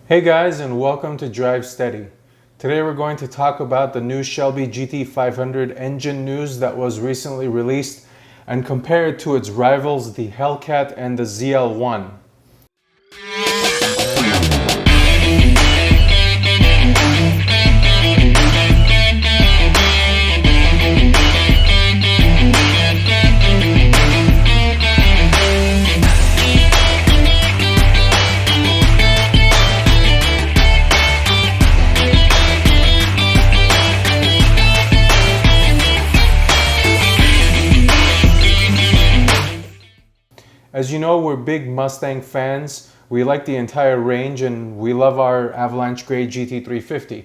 Hey guys, and welcome to Drive Steady. Today we're going to talk about the new Shelby GT500 engine news that was recently released and compare it to its rivals, the Hellcat and the ZL1. As you know, we're big Mustang fans. We like the entire range and we love our Avalanche Grey GT350.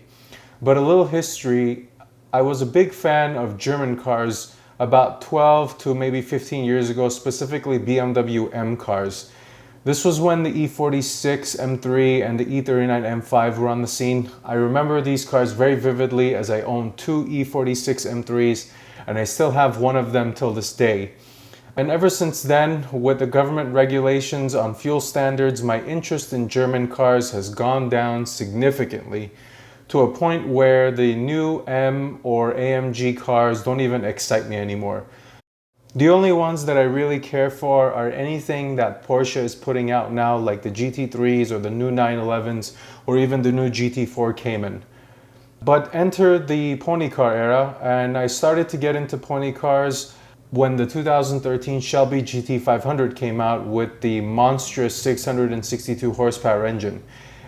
But a little history, I was a big fan of German cars about 12 to maybe 15 years ago, specifically BMW M cars. This was when the E46 M3 and the E39 M5 were on the scene. I remember these cars very vividly as I owned two E46 M3s and I still have one of them till this day. And ever since then, with the government regulations on fuel standards, my interest in German cars has gone down significantly to a point where the new M or AMG cars don't even excite me anymore. The only ones that I really care for are anything that Porsche is putting out now, like the GT3s or the new 911s or even the new GT4 Cayman. But enter the pony car era, and I started to get into pony cars when the 2013 Shelby GT500 came out with the monstrous 662 horsepower engine.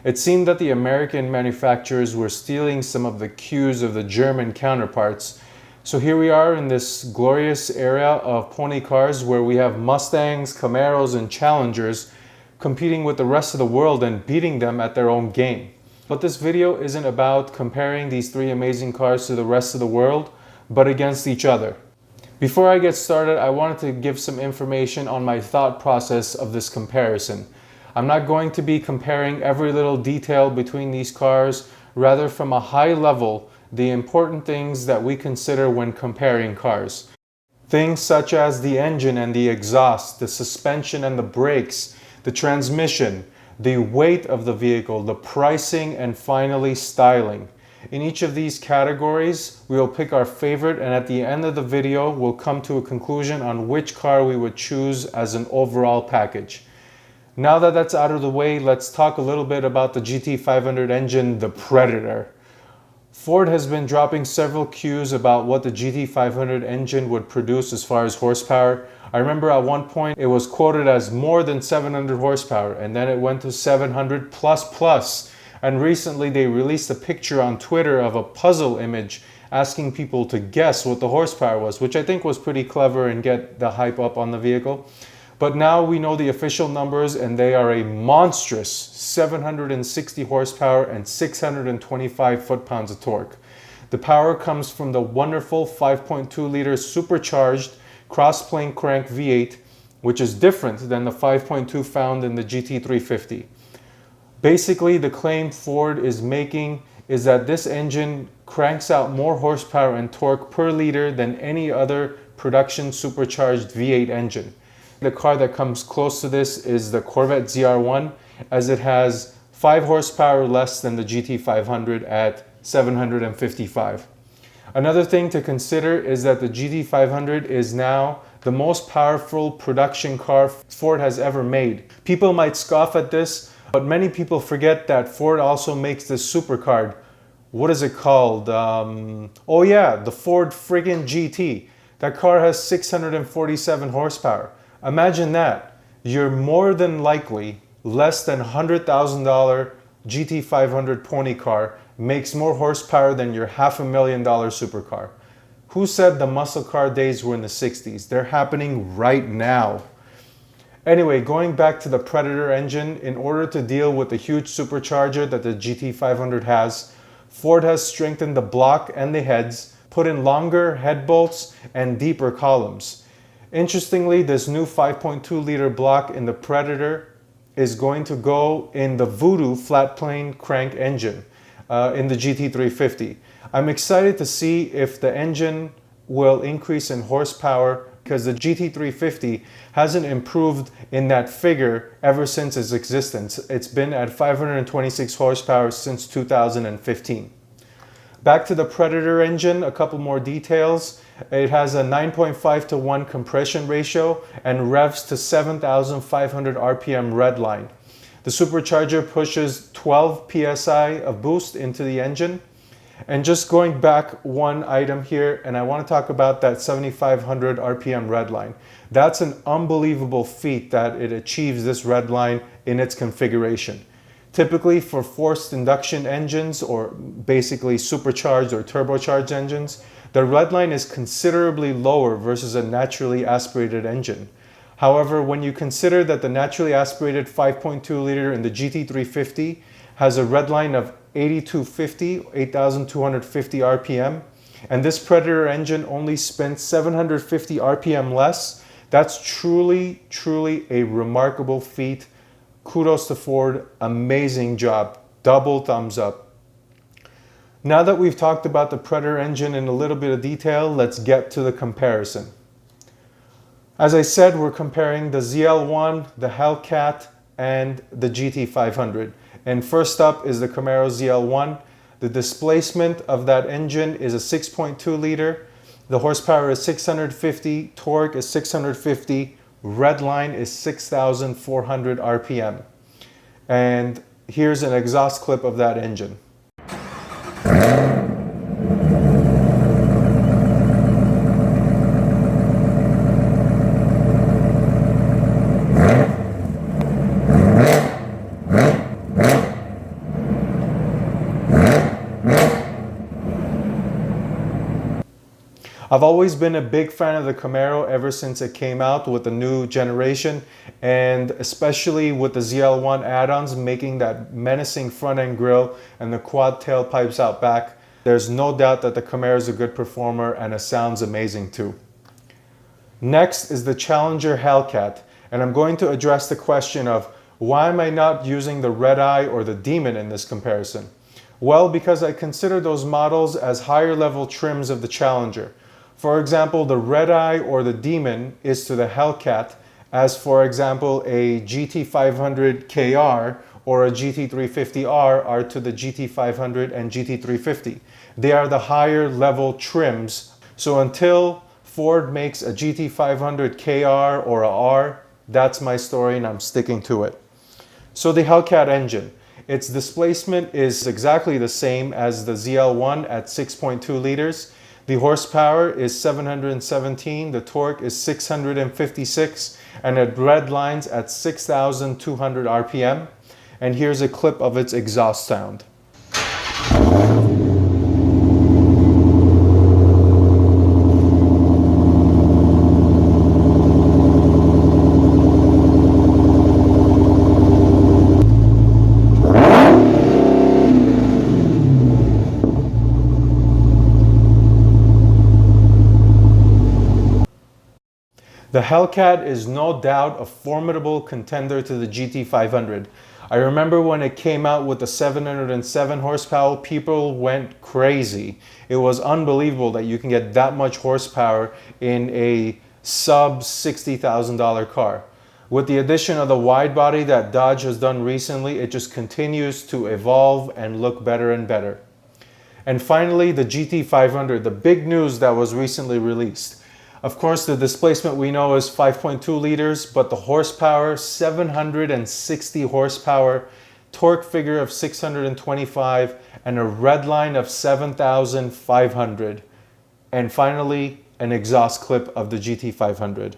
It seemed that the American manufacturers were stealing some of the cues of the German counterparts. So here we are in this glorious era of pony cars where we have Mustangs, Camaros, and Challengers competing with the rest of the world and beating them at their own game. But this video isn't about comparing these three amazing cars to the rest of the world, but against each other. Before I get started, I wanted to give some information on my thought process of this comparison. I'm not going to be comparing every little detail between these cars, rather from a high level, the important things that we consider when comparing cars. Things such as the engine and the exhaust, the suspension and the brakes, the transmission, the weight of the vehicle, the pricing, and finally styling. In each of these categories, we will pick our favorite, and at the end of the video, we'll come to a conclusion on which car we would choose as an overall package. Now that that's out of the way, let's talk a little bit about the GT500 engine, the Predator. Ford has been dropping several cues about what the GT500 engine would produce as far as horsepower. I remember at one point it was quoted as more than 700 horsepower, and then it went to 700 plus. And recently they released a picture on Twitter of a puzzle image asking people to guess what the horsepower was, which I think was pretty clever and get the hype up on the vehicle. But now we know the official numbers, and they are a monstrous 760 horsepower and 625 foot-pounds of torque. The power comes from the wonderful 5.2 liter supercharged cross-plane crank V8, which is different than the 5.2 found in the GT350. Basically, the claim Ford is making is that this engine cranks out more horsepower and torque per liter than any other production supercharged V8 engine. The car that comes close to this is the Corvette ZR1, as it has 5 horsepower less than the GT500 at 755. Another thing to consider is that the GT500 is now the most powerful production car Ford has ever made. People might scoff at this, but many people forget that Ford also makes this supercar. What is it called? Oh yeah, the Ford friggin' GT. That car has 647 horsepower. Imagine that. Your more than likely less than $100,000 GT500 pony car makes more horsepower than your $500,000 supercar. Who said the muscle car days were in the 60s? They're happening right now. Anyway, going back to the Predator engine, in order to deal with the huge supercharger that the GT500 has, Ford has strengthened the block and the heads, put in longer head bolts and deeper columns. Interestingly, this new 5.2 liter block in the Predator is going to go in the Voodoo flat plane crank engine in the GT350. I'm excited to see if the engine will increase in horsepower because the GT350 hasn't improved in that figure ever since its existence. It's been at 526 horsepower since 2015. Back to the Predator engine, a couple more details. It has a 9.5:1 compression ratio and revs to 7,500 RPM redline. The supercharger pushes 12 psi of boost into the engine. And just going back one item here, and I want to talk about that 7,500 RPM redline. That's an unbelievable feat that it achieves this redline in its configuration. Typically for forced induction engines, or basically supercharged or turbocharged engines, the redline is considerably lower versus a naturally aspirated engine. However, when you consider that the naturally aspirated 5.2 liter in the GT350 has a redline of 8,250 RPM, and this Predator engine only spent 750 RPM less, that's truly a remarkable feat. Kudos to Ford, amazing job, double thumbs up. Now that we've talked about the Predator engine in a little bit of detail, let's get to the comparison. As I said, we're comparing the ZL1, the Hellcat, and the GT500. And first up is the Camaro ZL1. The displacement of that engine is a 6.2 liter. The horsepower is 650, torque is 650, redline is 6,400 RPM. And here's an exhaust clip of that engine. I've always been a big fan of the Camaro ever since it came out with the new generation, and especially with the ZL1 add-ons making that menacing front end grille and the quad tailpipes out back. There's no doubt that the Camaro is a good performer and it sounds amazing too. Next is the Challenger Hellcat, and I'm going to address the question of why am I not using the Red Eye or the Demon in this comparison? Well, because I consider those models as higher level trims of the Challenger. For example, the Red Eye or the Demon is to the Hellcat as, for example, a GT500 KR or a GT350R are to the GT500 and GT350. They are the higher level trims. So until Ford makes a GT500 KR or a R, that's my story and I'm sticking to it. So the Hellcat engine. Its displacement is exactly the same as the ZL1 at 6.2 liters. The horsepower is 717, the torque is 656, and it redlines at 6,200 RPM. And here's a clip of its exhaust sound. The Hellcat is no doubt a formidable contender to the GT500. I remember when it came out with the 707 horsepower, people went crazy. It was unbelievable that you can get that much horsepower in a sub $60,000 car. With the addition of the wide body that Dodge has done recently, it just continues to evolve and look better and better. And finally, the GT500, the big news that was recently released. Of course, the displacement we know is 5.2 liters, but the horsepower, 760 horsepower, torque figure of 625, and a redline of 7,500. And finally, an exhaust clip of the GT500.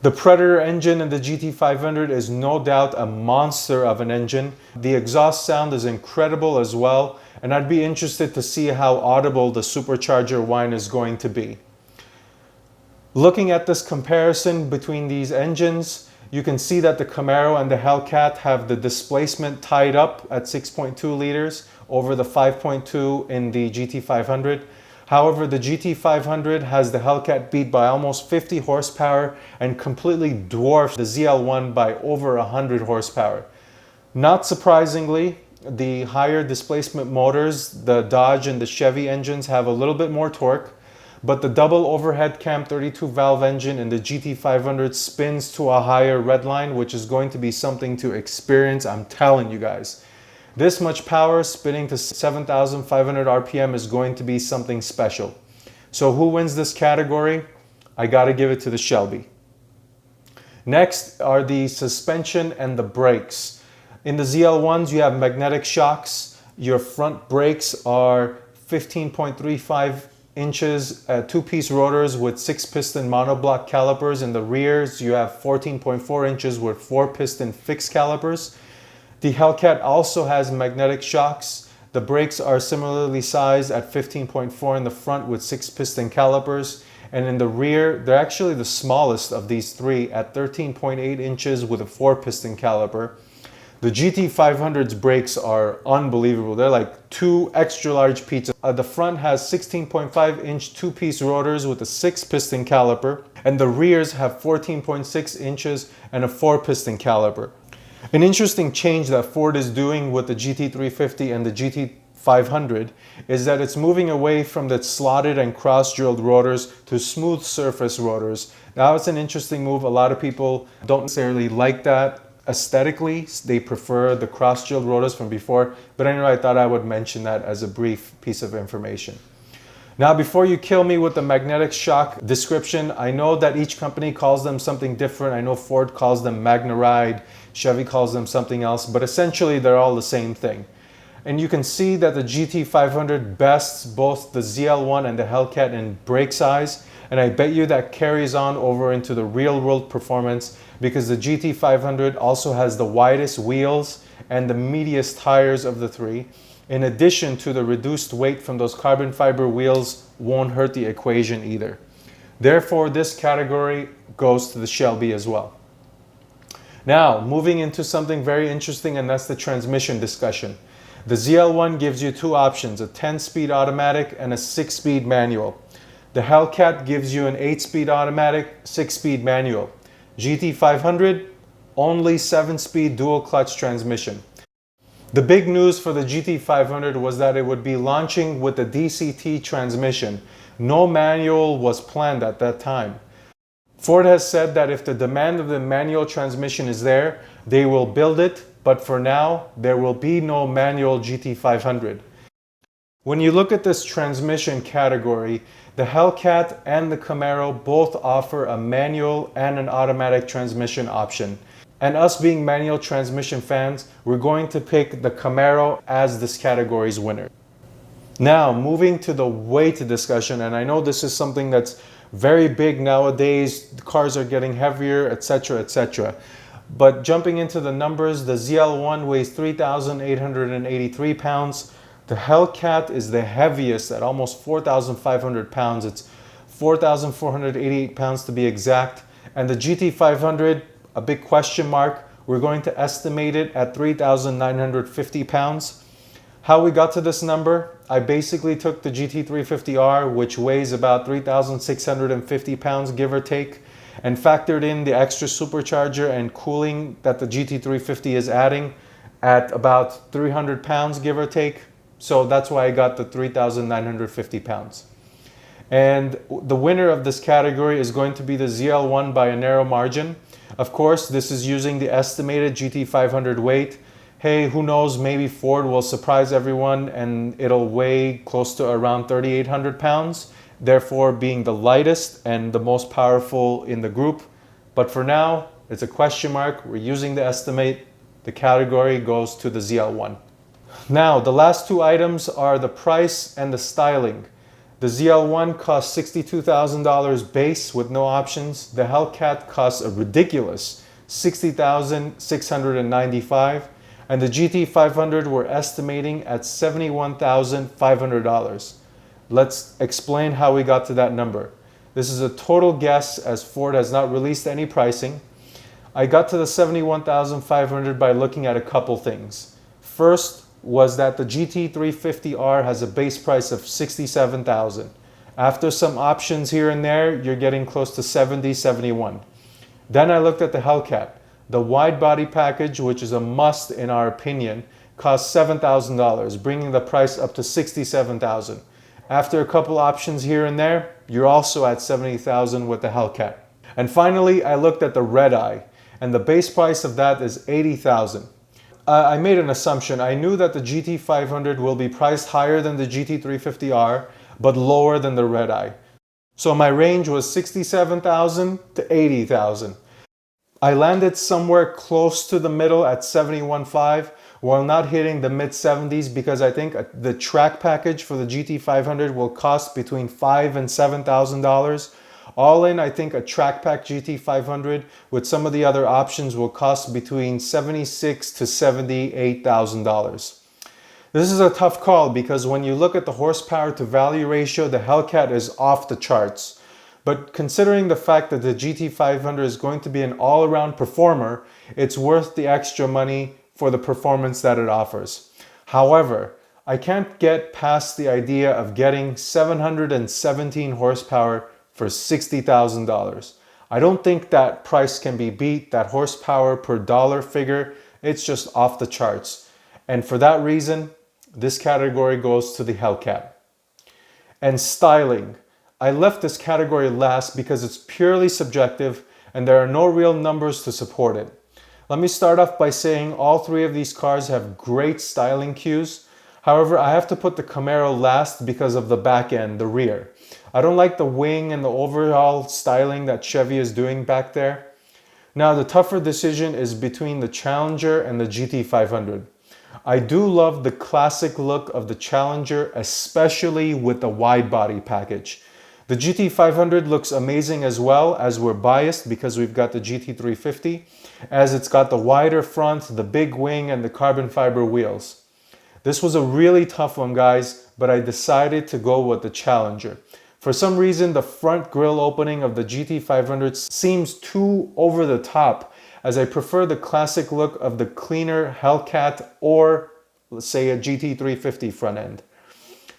The Predator engine in the GT500 is no doubt a monster of an engine. The exhaust sound is incredible as well, and I'd be interested to see how audible the supercharger whine is going to be. Looking at this comparison between these engines, you can see that the Camaro and the Hellcat have the displacement tied up at 6.2 liters over the 5.2 in the GT500. However, the GT500 has the Hellcat beat by almost 50 horsepower and completely dwarfs the ZL1 by over 100 horsepower. Not surprisingly, the higher displacement motors, the Dodge and the Chevy engines, have a little bit more torque, but the double overhead cam 32 valve engine in the GT500 spins to a higher redline, which is going to be something to experience, I'm telling you guys. This much power spinning to 7,500 RPM is going to be something special. So who wins this category? I gotta give it to the Shelby. Next are the suspension and the brakes. In the ZL1s, you have magnetic shocks. Your front brakes are 15.35 inches, two-piece rotors with 6-piston monoblock calipers. In the rears, you have 14.4 inches with 4-piston fixed calipers. The Hellcat also has magnetic shocks. The brakes are similarly sized at 15.4 in the front with 6-piston calipers. And in the rear, they're actually the smallest of these three at 13.8 inches with a 4-piston caliper. The GT500's brakes are unbelievable. They're like two extra large pizzas. The front has 16.5-inch two-piece rotors with a 6-piston caliper. And the rears have 14.6 inches and a 4-piston caliper. An interesting change that Ford is doing with the GT350 and the GT500 is that it's moving away from the slotted and cross-drilled rotors to smooth surface rotors. Now, it's an interesting move. A lot of people don't necessarily like that aesthetically. They prefer the cross-drilled rotors from before. But anyway, I thought I would mention that as a brief piece of information. Now, before you kill me with the magnetic shock description, I know that each company calls them something different. I know Ford calls them MagneRide, Chevy calls them something else, but essentially they're all the same thing. And you can see that the GT500 bests both the ZL1 and the Hellcat in brake size, and I bet you that carries on over into the real-world performance because the GT500 also has the widest wheels and the meatiest tires of the three. In addition to the reduced weight from those carbon fiber wheels won't hurt the equation either. Therefore, this category goes to the Shelby as well. Now, moving into something very interesting, and that's the transmission discussion. The ZL1 gives you two options, a 10-speed automatic and a 6-speed manual. The Hellcat gives you an 8-speed automatic, 6-speed manual. GT500, only 7-speed dual clutch transmission. The big news for the GT500 was that it would be launching with the DCT transmission. No manual was planned at that time. Ford has said that if the demand of the manual transmission is there, they will build it, but for now, there will be no manual GT500. When you look at this transmission category, the Hellcat and the Camaro both offer a manual and an automatic transmission option. And us being manual transmission fans, we're going to pick the Camaro as this category's winner. Now, moving to the weight discussion, and I know this is something that's very big nowadays. Cars are getting heavier, etc., etc. But jumping into the numbers, the ZL1 weighs 3,883 pounds. The Hellcat is the heaviest at almost 4,500 pounds. It's 4,488 pounds to be exact. And the GT500, a big question mark. We're going to estimate it at 3,950 pounds. How we got to this number? I basically took the GT350R, which weighs about 3,650 pounds, give or take, and factored in the extra supercharger and cooling that the GT350 is adding at about 300 pounds, give or take. So that's why I got the 3,950 pounds. And the winner of this category is going to be the ZL1 by a narrow margin. Of course, this is using the estimated GT500 weight. Hey, who knows, maybe Ford will surprise everyone and it'll weigh close to around 3,800 pounds, therefore being the lightest and the most powerful in the group. But for now, it's a question mark. We're using the estimate. The category goes to the ZL1. Now, the last two items are the price and the styling. The ZL1 costs $62,000 base with no options. The Hellcat costs a ridiculous $60,695. And the GT500 we're estimating at $71,500. Let's explain how we got to that number. This is a total guess as Ford has not released any pricing. I got to the $71,500 by looking at a couple things. First was that the GT350R has a base price of $67,000. After some options here and there, you're getting close to 70, 71. Then I looked at the Hellcat. The wide body package, which is a must in our opinion, costs $7,000, bringing the price up to $67,000. After a couple options here and there, you're also at $70,000 with the Hellcat. And finally, I looked at the Red Eye, and the base price of that is $80,000. I made an assumption. I knew that the GT500 will be priced higher than the GT350R, but lower than the Red Eye. So my range was $67,000 to $80,000. I landed somewhere close to the middle at $71,500 while not hitting the mid-70s because I think the track package for the GT500 will cost between $5,000 and $7,000. All in, I think a track pack GT500 with some of the other options will cost between $76,000 to $78,000. This is a tough call because when you look at the horsepower to value ratio, the Hellcat is off the charts. But considering the fact that the GT500 is going to be an all-around performer, it's worth the extra money for the performance that it offers. However, I can't get past the idea of getting 717 horsepower for $60,000. I don't think that price can be beat, that horsepower per dollar figure, it's just off the charts. And for that reason, this category goes to the Hellcat. And styling. I left this category last because it's purely subjective and there are no real numbers to support it. Let me start off by saying all three of these cars have great styling cues. However, I have to put the Camaro last because of the back end, the rear. I don't like the wing and the overall styling that Chevy is doing back there. Now, the tougher decision is between the Challenger and the GT500. I do love the classic look of the Challenger, especially with the wide body package. The GT500 looks amazing as well, as we're biased because we've got the GT350, as it's got the wider front, the big wing, and the carbon fiber wheels. This was a really tough one, guys, but I decided to go with the Challenger. For some reason, the front grille opening of the GT500 seems too over the top, as I prefer the classic look of the cleaner Hellcat or, let's say, a GT350 front end.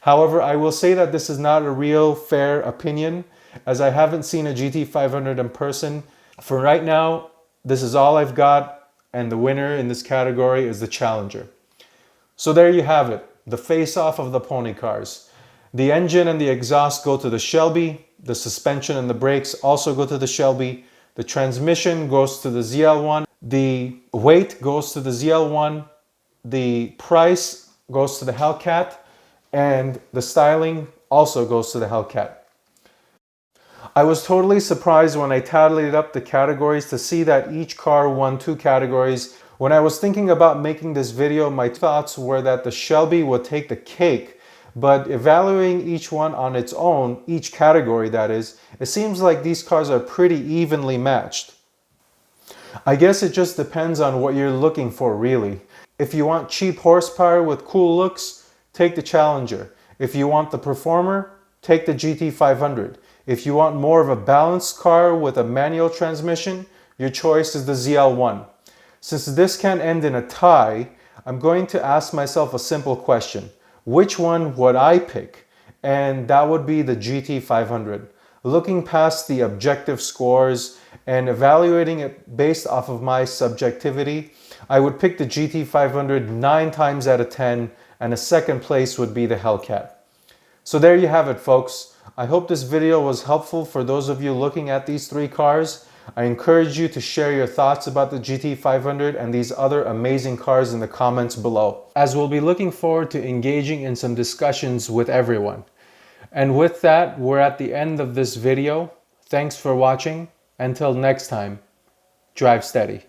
However, I will say that this is not a real fair opinion, as I haven't seen a GT500 in person. For right now, this is all I've got, and the winner in this category is the Challenger. So there you have it, the face-off of the pony cars. The engine and the exhaust go to the Shelby, the suspension and the brakes also go to the Shelby, the transmission goes to the ZL1, the weight goes to the ZL1, the price goes to the Hellcat, and the styling also goes to the Hellcat. I was totally surprised when I tallied up the categories to see that each car won 2 categories. When I was thinking about making this video, my thoughts were that the Shelby would take the cake, but evaluating each one on its own, each category that is, it seems like these cars are pretty evenly matched. I guess it just depends on what you're looking for, really. If you want cheap horsepower with cool looks, take the Challenger. If you want the performer, take the GT500. If you want more of a balanced car with a manual transmission, your choice is the ZL1. Since this can end in a tie, I'm going to ask myself a simple question. Which one would I pick? And that would be the GT500. Looking past the objective scores and evaluating it based off of my subjectivity, I would pick the GT500 9 times out of 10, and a second place would be the Hellcat. So there you have it, folks. I hope this video was helpful for those of you looking at these 3 cars. I encourage you to share your thoughts about the GT500 and these other amazing cars in the comments below, as we'll be looking forward to engaging in some discussions with everyone. And with that, we're at the end of this video. Thanks for watching. Until next time, drive steady.